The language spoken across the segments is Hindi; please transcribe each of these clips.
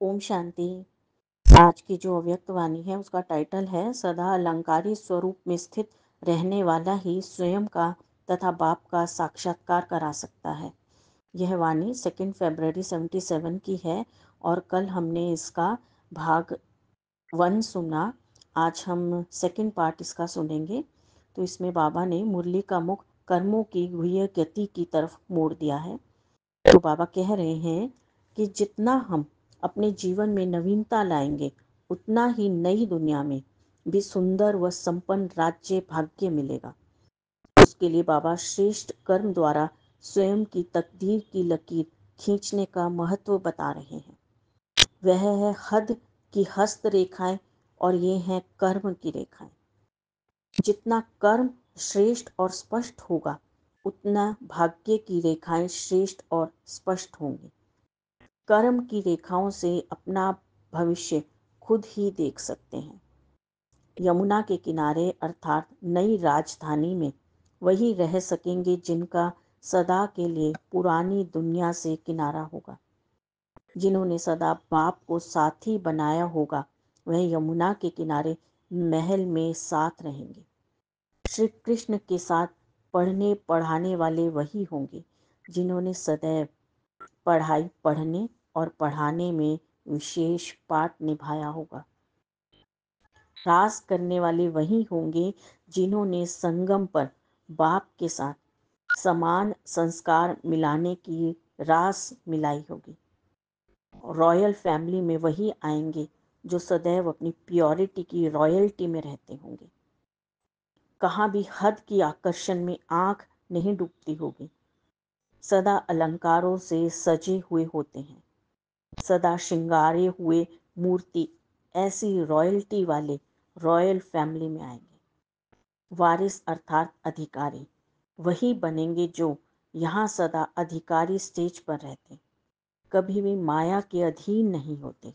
ओम शांति। आज की जो अव्यक्त वाणी है उसका टाइटल है सदा अलंकारी स्वरूप में स्थित रहने वाला ही स्वयं का तथा बाप का साक्षात्कार करा सकता है। यह वाणी 2 फरवरी 77 की है और कल हमने इसका भाग 1 सुना। आज हम सेकंड पार्ट इसका सुनेंगे। तो इसमें बाबा ने मुरली का मुख कर्मों की गुह्य गति की तरफ मोड़ दिया है। तो बाबा कह रहे हैं कि जितना हम अपने जीवन में नवीनता लाएंगे उतना ही नई दुनिया में भी सुंदर व संपन्न राज्य भाग्य मिलेगा। उसके लिए बाबा श्रेष्ठ कर्म द्वारा स्वयं की तकदीर की लकीर खींचने का महत्व बता रहे हैं। वह है हद की हस्त रेखाएं और ये हैं कर्म की रेखाएं। जितना कर्म श्रेष्ठ और स्पष्ट होगा उतना भाग्य की रेखाएं श्रेष्ठ और स्पष्ट होंगी। कर्म की रेखाओं से अपना भविष्य खुद ही देख सकते हैं। यमुना के किनारे अर्थात नई राजधानी में वही रह सकेंगे जिनका सदा के लिए पुरानी दुनिया से किनारा होगा। जिन्होंने सदा बाप को साथी बनाया होगा वह यमुना के किनारे महल में साथ रहेंगे। श्री कृष्ण के साथ पढ़ने पढ़ाने वाले वही होंगे जिन्होंने सदैव पढ़ाई पढ़ने और पढ़ाने में विशेष पाठ निभाया होगा। रास करने वाले वही होंगे जिन्होंने संगम पर बाप के साथ समान संस्कार मिलाने की रास मिलाई होगी। रॉयल फैमिली में वही आएंगे जो सदैव अपनी प्योरिटी की रॉयल्टी में रहते होंगे। कहाँ भी हद की आकर्षण में आंख नहीं डूबती होगी। सदा अलंकारों से सजे हुए होते हैं। सदा श्रृंगारे हुए मूर्ति ऐसी रॉयल्टी वाले रॉयल फैमिली में आएंगे। वारिस अर्थात अधिकारी वही बनेंगे जो यहाँ सदा अधिकारी स्टेज पर रहते, कभी भी माया के अधीन नहीं होते।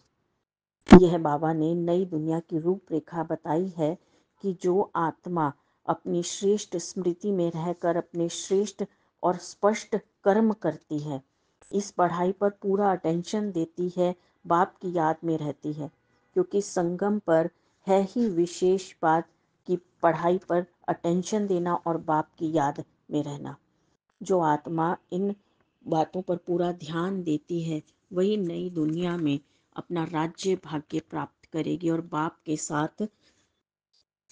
यह बाबा ने नई दुनिया की रूपरेखा बताई है कि जो आत्मा अपनी श्रेष्ठ स्मृति में रहकर अपने श्रेष्ठ और स्पष्ट कर्म करती है, इस पढ़ाई पर पूरा अटेंशन देती है, बाप की याद में रहती है। क्योंकि संगम पर है ही विशेष बात कि पढ़ाई पर अटेंशन देना और बाप की याद में रहना। जो आत्मा इन बातों पर पूरा ध्यान देती है वही नई दुनिया में अपना राज्य भाग्य प्राप्त करेगी और बाप के साथ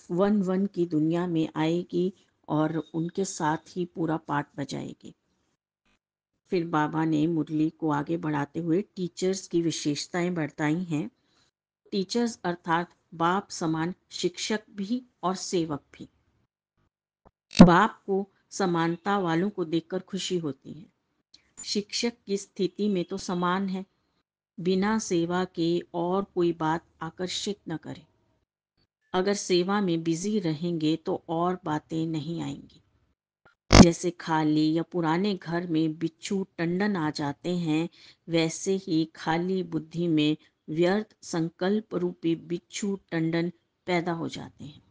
वन वन की दुनिया में आएगी और उनके साथ ही पूरा पाठ बजाएगी। फिर बाबा ने मुरली को आगे बढ़ाते हुए टीचर्स की विशेषताएं बताई हैं। टीचर्स अर्थात बाप समान शिक्षक भी और सेवक भी। बाप को समानता वालों को देखकर खुशी होती है। शिक्षक की स्थिति में तो समान है, बिना सेवा के और कोई बात आकर्षित न करे। अगर सेवा में बिजी रहेंगे तो और बातें नहीं आएंगी। जैसे खाली या पुराने घर में बिच्छू टंडन आ जाते हैं, वैसे ही खाली बुद्धि में व्यर्थ संकल्प रूपी बिच्छू टंडन पैदा हो जाते हैं।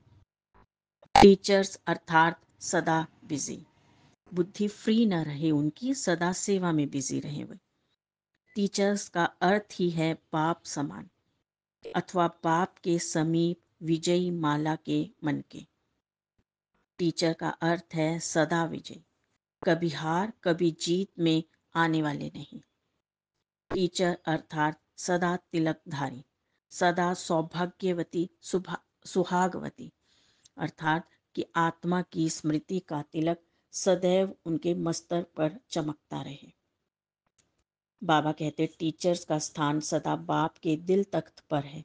टीचर्स अर्थात सदा बिजी, बुद्धि फ्री न रहे उनकी, सदा सेवा में बिजी रहे वे। टीचर्स का अर्थ ही है बाप समान अथवा बाप के समीप विजयी माला के मन के। टीचर का अर्थ है सदा विजय, कभी हार कभी जीत में आने वाले नहीं। टीचर अर्थात सदा तिलकधारी, सदा सौभाग्यवती सुहागवती, अर्थात कि आत्मा की स्मृति का तिलक सदैव उनके मस्तक पर चमकता रहे। बाबा कहते टीचर्स का स्थान सदा बाप के दिल तख्त पर है।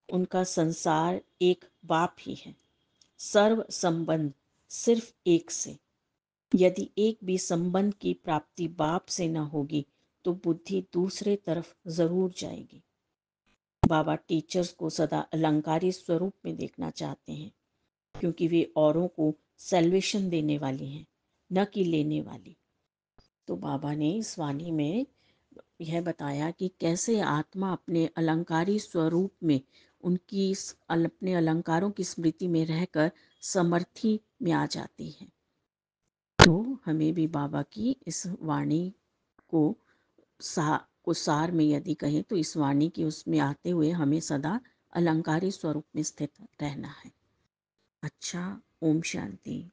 उनका संसार एक बाप ही है। सर्व संबंध सिर्फ एक से। यदि एक भी संबंध की प्राप्ति बाप से न होगी तो बुद्धि दूसरे तरफ जरूर जाएगी। बाबा टीचर्स को सदा अलंकारी स्वरूप में देखना चाहते हैं क्योंकि वे औरों को सैल्वेशन देने वाली हैं, न कि लेने वाली। तो बाबा ने इस वाणी में यह बताया कि कैसे आत्मा अपने अलंकारी स्वरूप में उनकी अपने अलंकारों की स्मृति में रहकर समर्थी में आ जाती है। तो हमें भी बाबा की इस वाणी को को सार में यदि कहें तो इस वाणी की उसमें आते हुए हमें सदा अलंकारी स्वरूप में स्थित रहना है। अच्छा, ओम शांति।